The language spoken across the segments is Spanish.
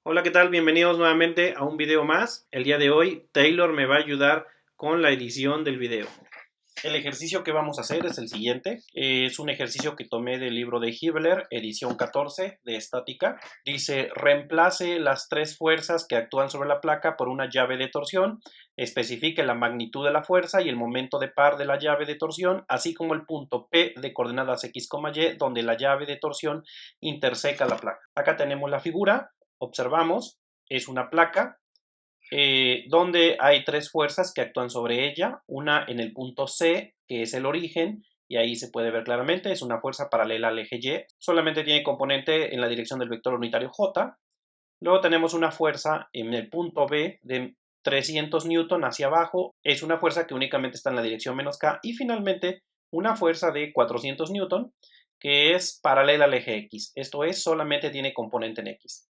Hola, ¿qué tal? Bienvenidos nuevamente a un video más. El día de hoy, Taylor me va a ayudar con la edición del video. El ejercicio que vamos a hacer es el siguiente. Es un ejercicio que tomé del libro de Hibbeler, edición 14 de estática. Dice, reemplace las tres fuerzas que actúan sobre la placa por una llave de torsión. Especifique la magnitud de la fuerza y el momento de par de la llave de torsión, así como el punto P de coordenadas X, Y, donde la llave de torsión interseca la placa. Acá tenemos la figura. Observamos, es una placa donde hay tres fuerzas que actúan sobre ella, una en el punto C, que es el origen, y ahí se puede ver claramente, es una fuerza paralela al eje Y, solamente tiene componente en la dirección del vector unitario J. Luego tenemos una fuerza en el punto B de 300 newton hacia abajo, es una fuerza que únicamente está en la dirección menos K, y finalmente una fuerza de 400 newton, que es paralela al eje X, esto es, solamente tiene componente en X.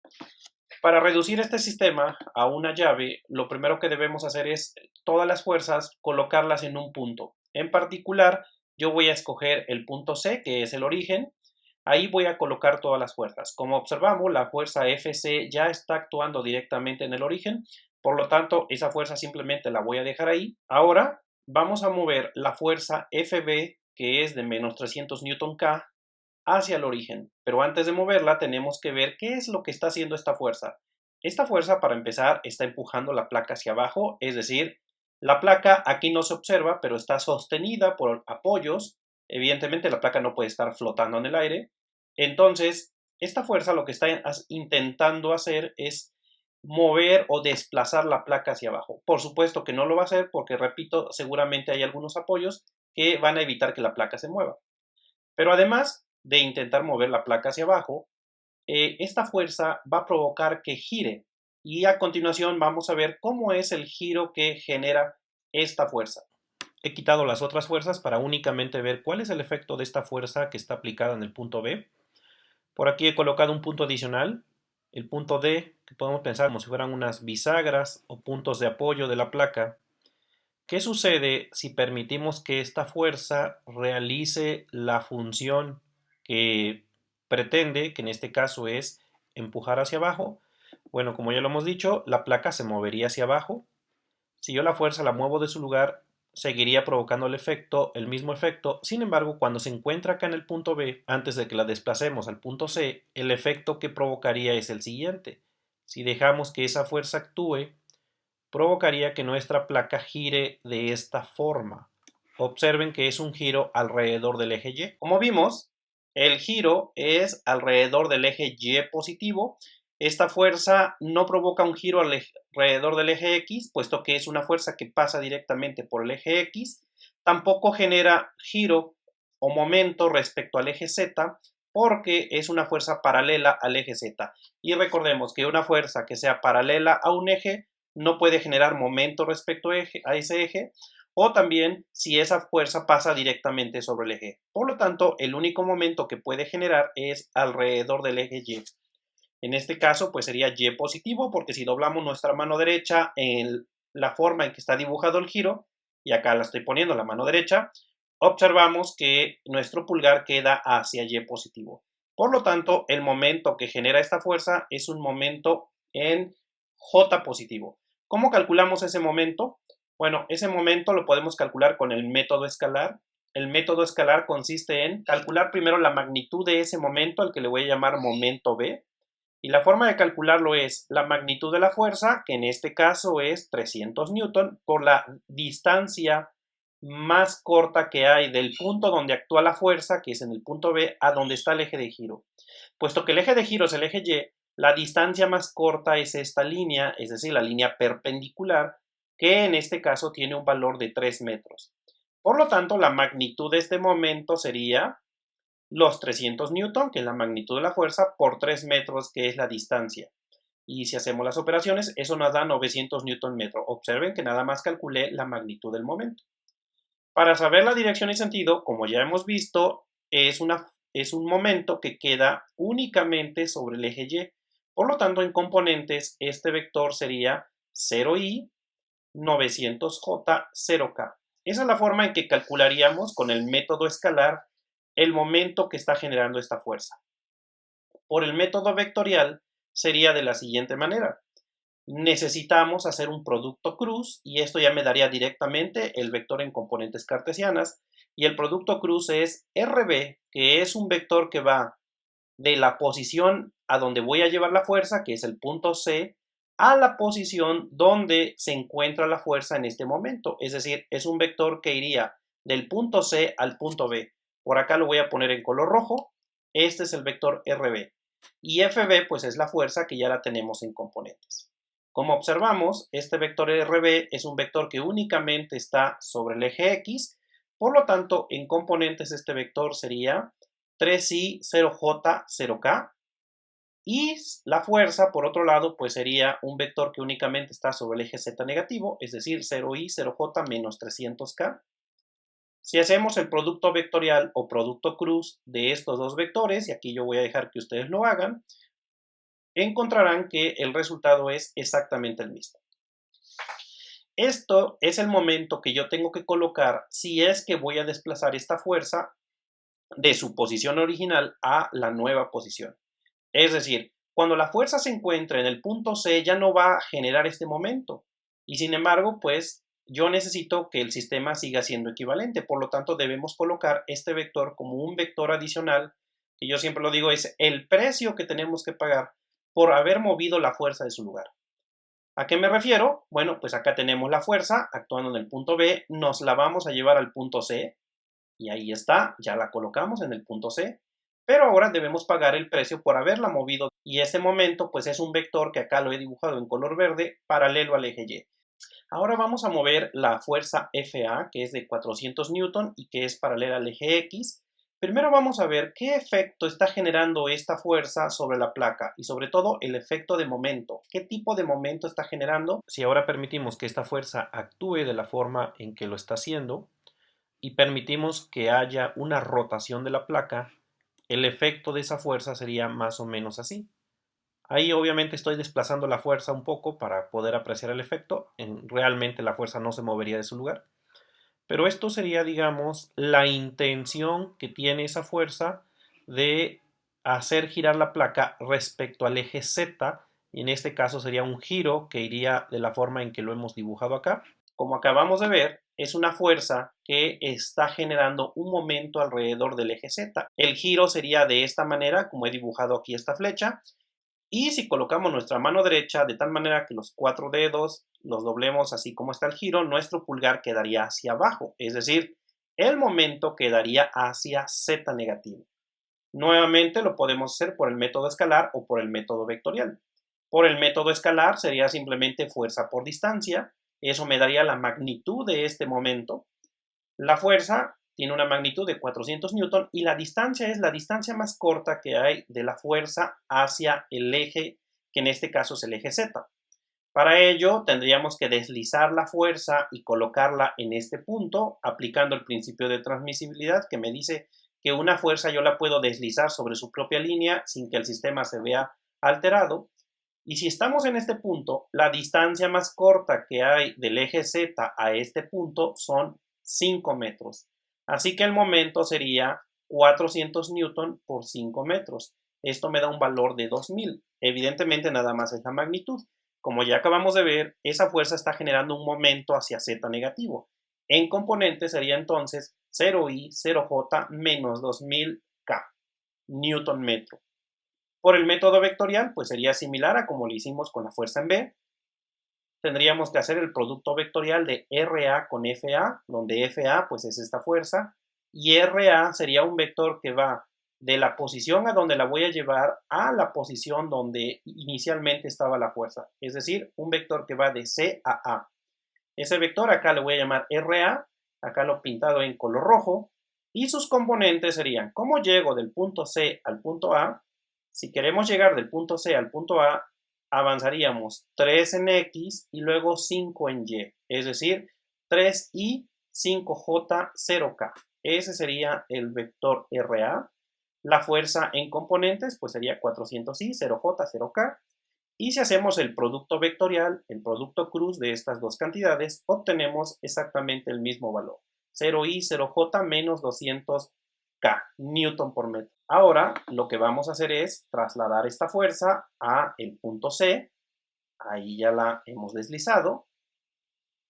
Para reducir este sistema a una llave, lo primero que debemos hacer es todas las fuerzas colocarlas en un punto. En particular, yo voy a escoger el punto C, que es el origen. Ahí voy a colocar todas las fuerzas. Como observamos, la fuerza Fc ya está actuando directamente en el origen, por lo tanto, esa fuerza simplemente la voy a dejar ahí. Ahora vamos a mover la fuerza Fb, que es de menos 300 Newton-K, hacia el origen, pero antes de moverla tenemos que ver qué es lo que está haciendo esta fuerza. Esta fuerza, para empezar, está empujando la placa hacia abajo, es decir, la placa aquí no se observa, pero está sostenida por apoyos. Evidentemente la placa no puede estar flotando en el aire. Entonces, esta fuerza lo que está intentando hacer es mover o desplazar la placa hacia abajo. Por supuesto que no lo va a hacer porque, repito, seguramente hay algunos apoyos que van a evitar que la placa se mueva. Pero además de intentar mover la placa hacia abajo, esta fuerza va a provocar que gire. Y a continuación vamos a ver cómo es el giro que genera esta fuerza. He quitado las otras fuerzas para únicamente ver cuál es el efecto de esta fuerza que está aplicada en el punto B. Por aquí he colocado un punto adicional, el punto D, que podemos pensar como si fueran unas bisagras o puntos de apoyo de la placa. ¿Qué sucede si permitimos que esta fuerza realice la función que pretende, que en este caso es empujar hacia abajo? Bueno, como ya lo hemos dicho, la placa se movería hacia abajo. Si yo la fuerza la muevo de su lugar, seguiría provocando el mismo efecto. Sin embargo, cuando se encuentra acá en el punto B, antes de que la desplacemos al punto C, el efecto que provocaría es el siguiente. Si dejamos que esa fuerza actúe, provocaría que nuestra placa gire de esta forma. Observen que es un giro alrededor del eje Y. Como vimos, el giro es alrededor del eje Y positivo. Esta fuerza no provoca un giro alrededor del eje X, puesto que es una fuerza que pasa directamente por el eje X. Tampoco genera giro o momento respecto al eje Z, porque es una fuerza paralela al eje Z. Y recordemos que una fuerza que sea paralela a un eje no puede generar momento respecto a ese eje, o también si esa fuerza pasa directamente sobre el eje. Por lo tanto, el único momento que puede generar es alrededor del eje Y. En este caso, pues sería Y positivo, porque si doblamos nuestra mano derecha en la forma en que está dibujado el giro, y acá la estoy poniendo la mano derecha, observamos que nuestro pulgar queda hacia Y positivo. Por lo tanto, el momento que genera esta fuerza es un momento en J positivo. ¿Cómo calculamos ese momento? Bueno, ese momento lo podemos calcular con el método escalar. El método escalar consiste en calcular primero la magnitud de ese momento, al que le voy a llamar momento B. Y la forma de calcularlo es la magnitud de la fuerza, que en este caso es 300 newton, por la distancia más corta que hay del punto donde actúa la fuerza, que es en el punto B, a donde está el eje de giro. Puesto que el eje de giro es el eje Y, la distancia más corta es esta línea, es decir, la línea perpendicular, que en este caso tiene un valor de 3 metros. Por lo tanto, la magnitud de este momento sería los 300 newton, que es la magnitud de la fuerza, por 3 metros, que es la distancia. Y si hacemos las operaciones, eso nos da 900 newton metro. Observen que nada más calculé la magnitud del momento. Para saber la dirección y sentido, como ya hemos visto, es un momento que queda únicamente sobre el eje Y. Por lo tanto, en componentes, este vector sería 0i 900j 0k. Esa es la forma en que calcularíamos con el método escalar el momento que está generando esta fuerza. Por el método vectorial sería de la siguiente manera. Necesitamos hacer un producto cruz y esto ya me daría directamente el vector en componentes cartesianas y el producto cruz es RB, que es un vector que va de la posición a donde voy a llevar la fuerza, que es el punto C, a la posición donde se encuentra la fuerza en este momento. Es decir, es un vector que iría del punto C al punto B. Por acá lo voy a poner en color rojo. Este es el vector RB. Y FB pues es la fuerza que ya la tenemos en componentes. Como observamos, este vector RB es un vector que únicamente está sobre el eje X. Por lo tanto, en componentes este vector sería 3i, 0j, 0k. Y la fuerza, por otro lado, pues sería un vector que únicamente está sobre el eje z negativo, es decir, 0i, 0j menos 300k. Si hacemos el producto vectorial o producto cruz de estos dos vectores, y aquí yo voy a dejar que ustedes lo hagan, encontrarán que el resultado es exactamente el mismo. Esto es el momento que yo tengo que colocar si es que voy a desplazar esta fuerza de su posición original a la nueva posición. Es decir, cuando la fuerza se encuentra en el punto C ya no va a generar este momento y sin embargo pues yo necesito que el sistema siga siendo equivalente, por lo tanto debemos colocar este vector como un vector adicional que yo siempre lo digo es el precio que tenemos que pagar por haber movido la fuerza de su lugar. ¿A qué me refiero? Bueno, pues acá tenemos la fuerza actuando en el punto B, nos la vamos a llevar al punto C y ahí está, ya la colocamos en el punto C, pero ahora debemos pagar el precio por haberla movido y este momento pues es un vector que acá lo he dibujado en color verde paralelo al eje Y. Ahora vamos a mover la fuerza FA que es de 400 Newton y que es paralela al eje X. Primero vamos a ver qué efecto está generando esta fuerza sobre la placa y sobre todo el efecto de momento. ¿Qué tipo de momento está generando? Si ahora permitimos que esta fuerza actúe de la forma en que lo está haciendo y permitimos que haya una rotación de la placa, el efecto de esa fuerza sería más o menos así. Ahí obviamente estoy desplazando la fuerza un poco para poder apreciar el efecto. Realmente la fuerza no se movería de su lugar. Pero esto sería, digamos, la intención que tiene esa fuerza de hacer girar la placa respecto al eje Z. Y en este caso sería un giro que iría de la forma en que lo hemos dibujado acá. Como acabamos de ver, es una fuerza que está generando un momento alrededor del eje Z. El giro sería de esta manera, como he dibujado aquí esta flecha. Y si colocamos nuestra mano derecha de tal manera que los 4 dedos los doblemos así como está el giro, nuestro pulgar quedaría hacia abajo, es decir, el momento quedaría hacia Z negativo. Nuevamente lo podemos hacer por el método escalar o por el método vectorial. Por el método escalar sería simplemente fuerza por distancia, eso me daría la magnitud de este momento. La fuerza tiene una magnitud de 400 newton y la distancia es la distancia más corta que hay de la fuerza hacia el eje, que en este caso es el eje Z. Para ello tendríamos que deslizar la fuerza y colocarla en este punto, aplicando el principio de transmisibilidad que me dice que una fuerza yo la puedo deslizar sobre su propia línea sin que el sistema se vea alterado. Y si estamos en este punto, la distancia más corta que hay del eje Z a este punto son 5 metros. Así que el momento sería 400 newton por 5 metros. Esto me da un valor de 2000. Evidentemente nada más es la magnitud. Como ya acabamos de ver, esa fuerza está generando un momento hacia Z negativo. En componente sería entonces 0i, 0j menos 2000k, newton metro. Por el método vectorial, pues sería similar a como lo hicimos con la fuerza en B. Tendríamos que hacer el producto vectorial de RA con FA, donde FA pues es esta fuerza, y RA sería un vector que va de la posición a donde la voy a llevar a la posición donde inicialmente estaba la fuerza, es decir, un vector que va de C a A. Ese vector acá le voy a llamar RA, acá lo he pintado en color rojo, y sus componentes serían, ¿cómo llego del punto C al punto A? Si queremos llegar del punto C al punto A, avanzaríamos 3 en X y luego 5 en Y, es decir, 3i, 5j, 0k. Ese sería el vector RA. La fuerza en componentes pues sería 400i, 0j, 0k. Y si hacemos el producto vectorial, el producto cruz de estas dos cantidades, obtenemos exactamente el mismo valor. 0i, 0j menos 200k, newton por metro. Ahora lo que vamos a hacer es trasladar esta fuerza a el punto C, ahí ya la hemos deslizado,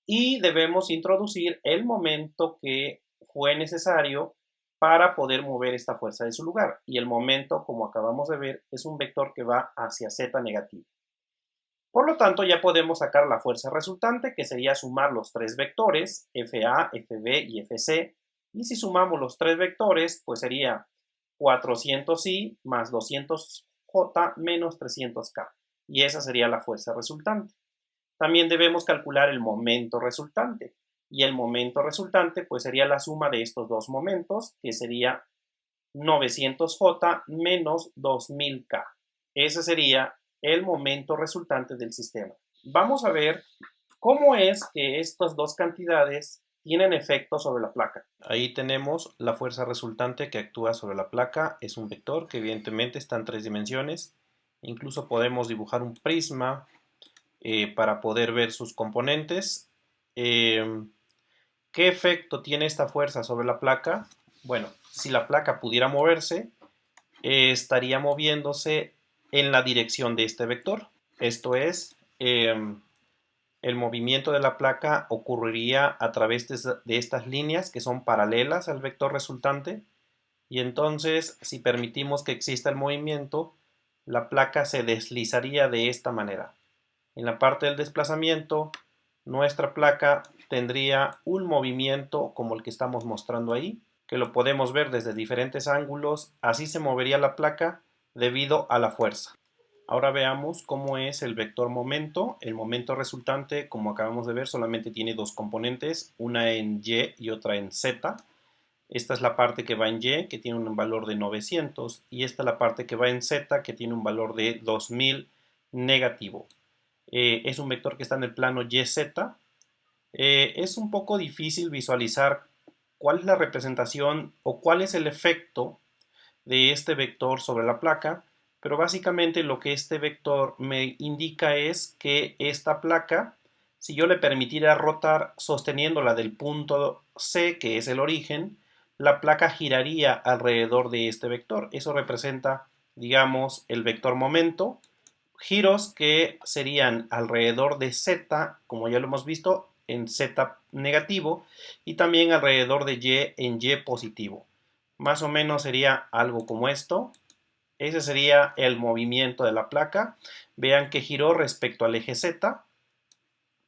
y debemos introducir el momento que fue necesario para poder mover esta fuerza de su lugar. Y el momento, como acabamos de ver, es un vector que va hacia z negativo. Por lo tanto, ya podemos sacar la fuerza resultante, que sería sumar los tres vectores, FA, FB y FC. Y si sumamos los tres vectores, pues sería 400i más 200j menos 300k. Y esa sería la fuerza resultante. También debemos calcular el momento resultante. Y el momento resultante pues sería la suma de estos dos momentos, que sería 900j menos 2000k. Ese sería el momento resultante del sistema. Vamos a ver cómo es que estas dos cantidades tienen efecto sobre la placa. Ahí tenemos la fuerza resultante que actúa sobre la placa. Es un vector que evidentemente está en tres dimensiones. Incluso podemos dibujar un prisma para poder ver sus componentes. ¿Qué efecto tiene esta fuerza sobre la placa? Bueno, si la placa pudiera moverse, estaría moviéndose en la dirección de este vector. Esto es, el movimiento de la placa ocurriría a través de estas líneas que son paralelas al vector resultante. Y entonces, si permitimos que exista el movimiento, la placa se deslizaría de esta manera. En la parte del desplazamiento, nuestra placa tendría un movimiento como el que estamos mostrando ahí, que lo podemos ver desde diferentes ángulos. Así se movería la placa debido a la fuerza. Ahora veamos cómo es el vector momento. El momento resultante, como acabamos de ver, solamente tiene dos componentes, una en Y y otra en Z. Esta es la parte que va en Y, que tiene un valor de 900, y esta es la parte que va en Z, que tiene un valor de 2000 negativo. Es un vector que está en el plano YZ. Es un poco difícil visualizar cuál es la representación o cuál es el efecto de este vector sobre la placa, pero básicamente lo que este vector me indica es que esta placa, si yo le permitiera rotar sosteniéndola del punto C, que es el origen, la placa giraría alrededor de este vector. Eso representa, digamos, el vector momento. Giros que serían alrededor de Z, como ya lo hemos visto, en Z negativo, y también alrededor de Y en Y positivo. Más o menos sería algo como esto. Ese sería el movimiento de la placa. Vean que giró respecto al eje Z,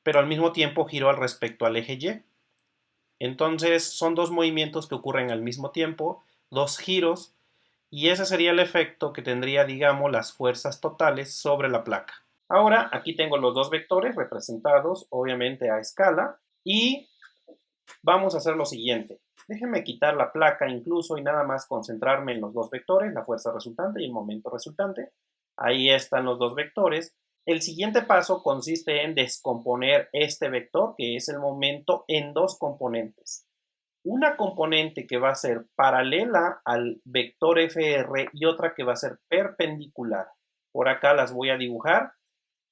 pero al mismo tiempo giró al respecto al eje Y. Entonces son dos movimientos que ocurren al mismo tiempo, dos giros, y ese sería el efecto que tendría, digamos, las fuerzas totales sobre la placa. Ahora aquí tengo los dos vectores representados, obviamente a escala, y vamos a hacer lo siguiente. Déjenme quitar la placa incluso y nada más concentrarme en los dos vectores, la fuerza resultante y el momento resultante. Ahí están los dos vectores. El siguiente paso consiste en descomponer este vector, que es el momento, en dos componentes. Una componente que va a ser paralela al vector FR y otra que va a ser perpendicular. Por acá las voy a dibujar.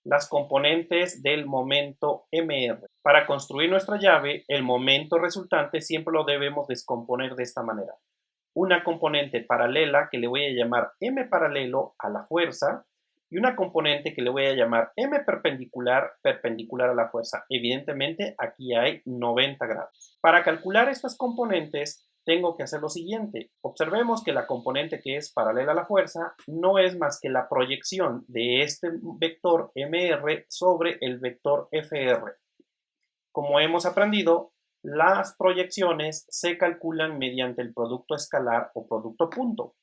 Las componentes del momento MR. Para construir nuestra llave, el momento resultante siempre lo debemos descomponer de esta manera. Una componente paralela que le voy a llamar M paralelo a la fuerza y una componente que le voy a llamar M perpendicular, perpendicular a la fuerza. Evidentemente aquí hay 90 grados. Para calcular estas componentes tengo que hacer lo siguiente. Observemos que la componente que es paralela a la fuerza no es más que la proyección de este vector MR sobre el vector FR. Como hemos aprendido, las proyecciones se calculan mediante el producto escalar o producto punto.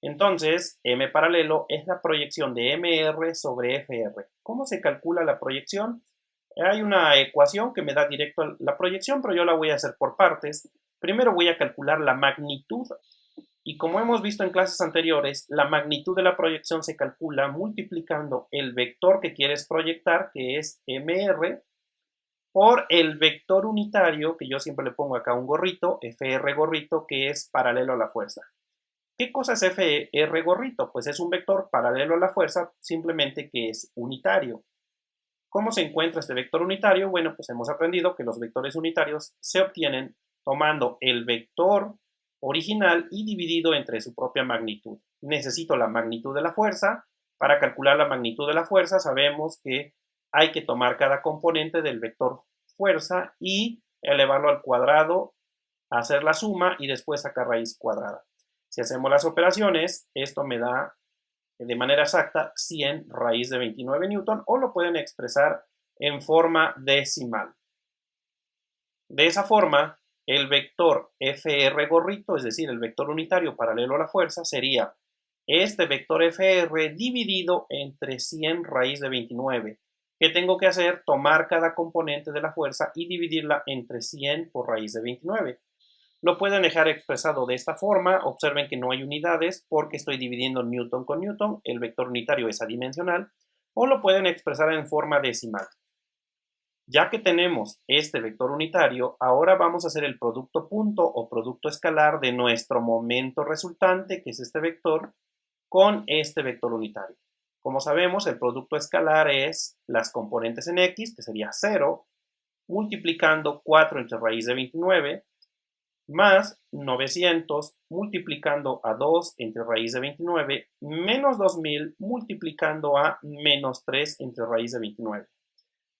Entonces, M paralelo es la proyección de MR sobre FR. ¿Cómo se calcula la proyección? Hay una ecuación que me da directo la proyección, pero yo la voy a hacer por partes. Primero voy a calcular la magnitud y como hemos visto en clases anteriores, la magnitud de la proyección se calcula multiplicando el vector que quieres proyectar, que es MR, por el vector unitario, que yo siempre le pongo acá un gorrito, FR gorrito, que es paralelo a la fuerza. ¿Qué cosa es FR gorrito? Pues es un vector paralelo a la fuerza, simplemente que es unitario. ¿Cómo se encuentra este vector unitario? Bueno, pues hemos aprendido que los vectores unitarios se obtienen tomando el vector original y dividido entre su propia magnitud. Necesito la magnitud de la fuerza. Para calcular la magnitud de la fuerza sabemos que hay que tomar cada componente del vector fuerza y elevarlo al cuadrado, hacer la suma y después sacar raíz cuadrada. Si hacemos las operaciones, esto me da de manera exacta 100 raíz de 29 newton, o lo pueden expresar en forma decimal. De esa forma, el vector FR gorrito, es decir, el vector unitario paralelo a la fuerza, sería este vector FR dividido entre 100 raíz de 29. ¿Qué tengo que hacer? Tomar cada componente de la fuerza y dividirla entre 100 por raíz de 29. Lo pueden dejar expresado de esta forma. Observen que no hay unidades porque estoy dividiendo newton con newton. El vector unitario es adimensional. O lo pueden expresar en forma decimal. Ya que tenemos este vector unitario, ahora vamos a hacer el producto punto o producto escalar de nuestro momento resultante, que es este vector, con este vector unitario. Como sabemos, el producto escalar es las componentes en x, que sería 0, multiplicando 4 entre raíz de 29, más 900 multiplicando a 2 entre raíz de 29, menos 2000 multiplicando a menos 3 entre raíz de 29.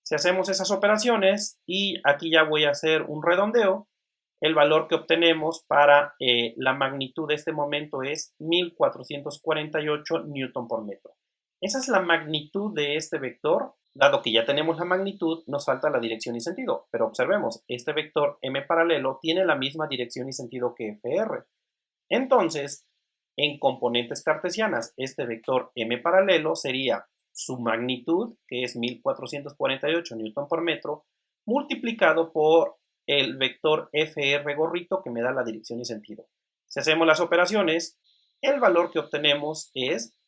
Si hacemos esas operaciones, y aquí ya voy a hacer un redondeo, el valor que obtenemos para la magnitud de este momento es 1448 newton por metro. Esa es la magnitud de este vector. Dado que ya tenemos la magnitud, nos falta la dirección y sentido. Pero observemos, este vector m paralelo tiene la misma dirección y sentido que FR. Entonces, en componentes cartesianas, este vector m paralelo sería su magnitud, que es 1448 newton por metro, multiplicado por el vector FR gorrito, que me da la dirección y sentido. Si hacemos las operaciones, el valor que obtenemos es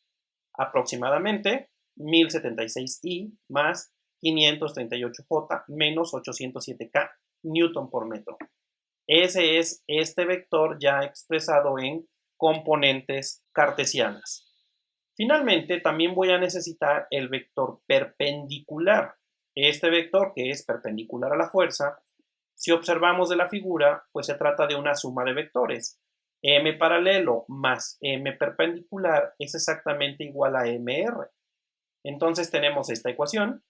aproximadamente 1076i más 538j menos 807k newton por metro. Ese es este vector ya expresado en componentes cartesianas. Finalmente, también voy a necesitar el vector perpendicular. Este vector, que es perpendicular a la fuerza, si observamos de la figura, pues se trata de una suma de vectores. M paralelo más M perpendicular es exactamente igual a MR. Entonces tenemos esta ecuación,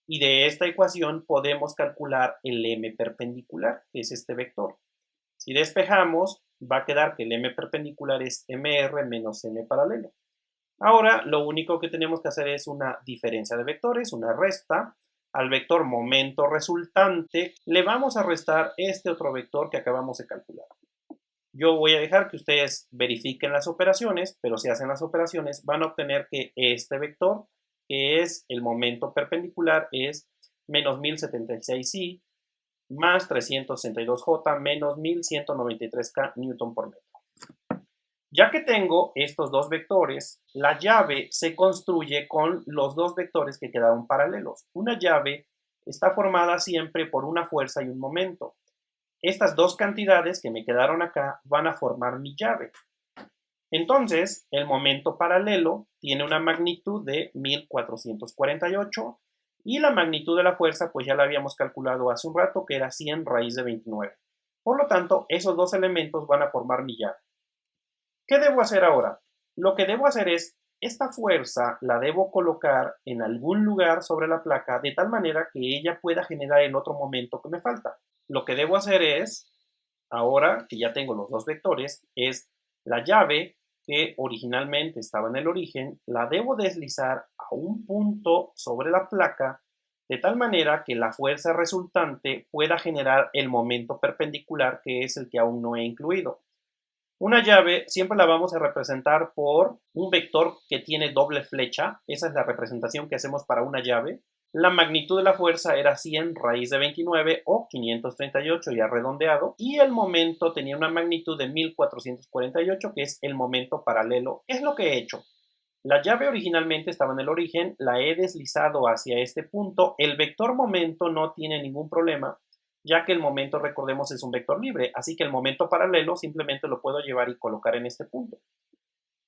y de esta ecuación podemos calcular el M perpendicular, que es este vector. Si despejamos, va a quedar que el M perpendicular es MR menos M paralelo. Ahora, lo único que tenemos que hacer es una diferencia de vectores, una resta. Al vector momento resultante le vamos a restar este otro vector que acabamos de calcular. Yo voy a dejar que ustedes verifiquen las operaciones, pero si hacen las operaciones van a obtener que este vector, que es el momento perpendicular, es menos 1076i más 362j menos 1193k newton por metro. Ya que tengo estos dos vectores, la llave se construye con los dos vectores que quedaron paralelos. Una llave está formada siempre por una fuerza y un momento. Estas dos cantidades que me quedaron acá van a formar mi llave. Entonces, el momento paralelo tiene una magnitud de 1448 y la magnitud de la fuerza, pues ya la habíamos calculado hace un rato, que era 100 raíz de 29. Por lo tanto, esos dos elementos van a formar mi llave. ¿Qué debo hacer ahora? Lo que debo hacer es, esta fuerza la debo colocar en algún lugar sobre la placa de tal manera que ella pueda generar el otro momento que me falta. Lo que debo hacer es, ahora que ya tengo los dos vectores, es la llave que originalmente estaba en el origen, la debo deslizar a un punto sobre la placa de tal manera que la fuerza resultante pueda generar el momento perpendicular, que es el que aún no he incluido. Una llave siempre la vamos a representar por un vector que tiene doble flecha. Esa es la representación que hacemos para una llave. La magnitud de la fuerza era 100 raíz de 29 o 538 ya redondeado. Y el momento tenía una magnitud de 1448, que es el momento paralelo. ¿Qué es lo que he hecho? La llave originalmente estaba en el origen, la he deslizado hacia este punto. El vector momento no tiene ningún problema, ya que el momento, recordemos, es un vector libre, así que el momento paralelo simplemente lo puedo llevar y colocar en este punto.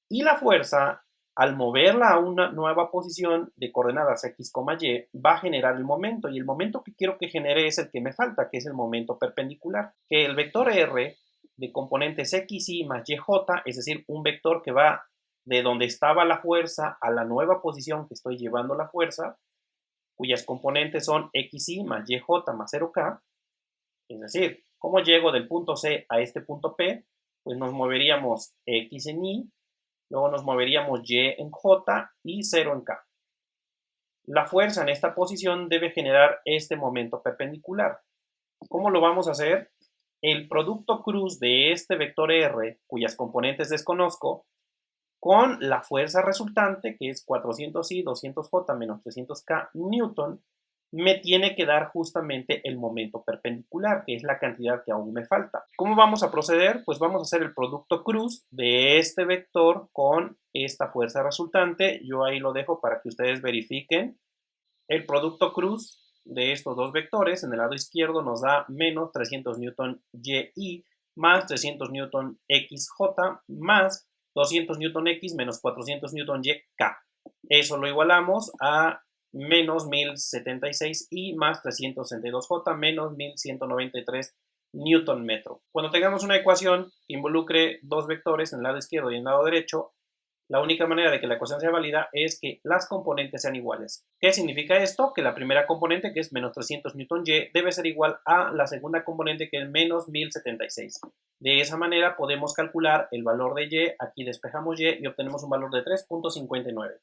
Y la fuerza, al moverla a una nueva posición de coordenadas x, y, va a generar el momento, y el momento que quiero que genere es el que me falta, que es el momento perpendicular, que el vector r de componentes XY más YJ, es decir, un vector que va de donde estaba la fuerza a la nueva posición que estoy llevando la fuerza, cuyas componentes son XY más YJ más 0K, es decir, ¿cómo llego del punto C a este punto P? Pues nos moveríamos X en Y, luego nos moveríamos Y en J y 0 en K. La fuerza en esta posición debe generar este momento perpendicular. ¿Cómo lo vamos a hacer? El producto cruz de este vector R, cuyas componentes desconozco, con la fuerza resultante, que es 400I 200J menos 300K Newton, me tiene que dar justamente el momento perpendicular, que es la cantidad que aún me falta. ¿Cómo vamos a proceder? Pues vamos a hacer el producto cruz de este vector con esta fuerza resultante. Yo ahí lo dejo para que ustedes verifiquen. El producto cruz de estos dos vectores en el lado izquierdo nos da menos 300 Newton YI más 300 Newton XJ más 200 Newton X menos 400 Newton YK. Eso lo igualamos a menos 1076 I más 362J menos 1193 Newton metro. Cuando tengamos una ecuación que involucre dos vectores en el lado izquierdo y en el lado derecho, la única manera de que la ecuación sea válida es que las componentes sean iguales. ¿Qué significa esto? Que la primera componente, que es menos 300 Newton Y, debe ser igual a la segunda componente, que es menos 1076. De esa manera podemos calcular el valor de Y, aquí despejamos Y y obtenemos un valor de 3.59.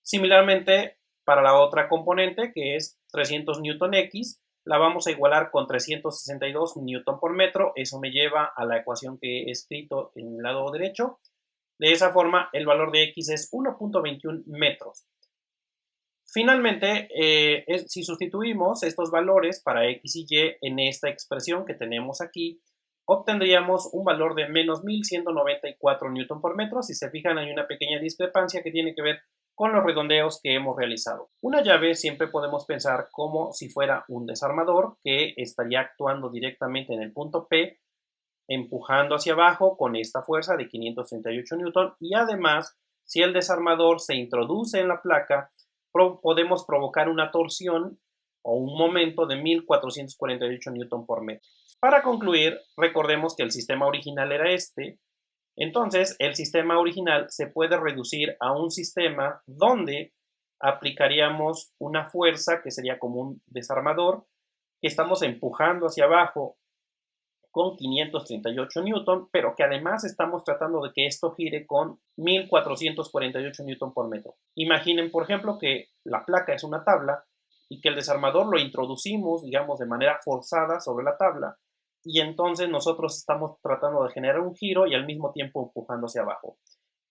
Similarmente, para la otra componente, que es 300 Newton X, la vamos a igualar con 362 Newton por metro. Eso me lleva a la ecuación que he escrito en el lado derecho. De esa forma, el valor de X es 1.21 metros. Finalmente, si sustituimos estos valores para X y Y en esta expresión que tenemos aquí, obtendríamos un valor de menos 1194 newton por metro. Si se fijan, hay una pequeña discrepancia que tiene que ver con los redondeos que hemos realizado. Una llave siempre podemos pensar como si fuera un desarmador que estaría actuando directamente en el punto P, empujando hacia abajo con esta fuerza de 538 newton, y además, si el desarmador se introduce en la placa, podemos provocar una torsión o un momento de 1448 newton por metro. Para concluir, recordemos que el sistema original era este. Entonces, el sistema original se puede reducir a un sistema donde aplicaríamos una fuerza que sería como un desarmador, que estamos empujando hacia abajo con 538 newton, pero que además estamos tratando de que esto gire con 1448 newton por metro. Imaginen, por ejemplo, que la placa es una tabla y que el desarmador lo introducimos, digamos, de manera forzada sobre la tabla, y entonces nosotros estamos tratando de generar un giro y al mismo tiempo empujando hacia abajo.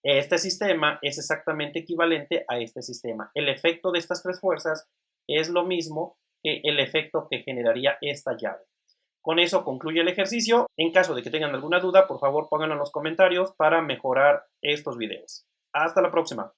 Este sistema es exactamente equivalente a este sistema. El efecto de estas tres fuerzas es lo mismo que el efecto que generaría esta llave. Con eso concluye el ejercicio. En caso de que tengan alguna duda, por favor pónganlo en los comentarios para mejorar estos videos. Hasta la próxima.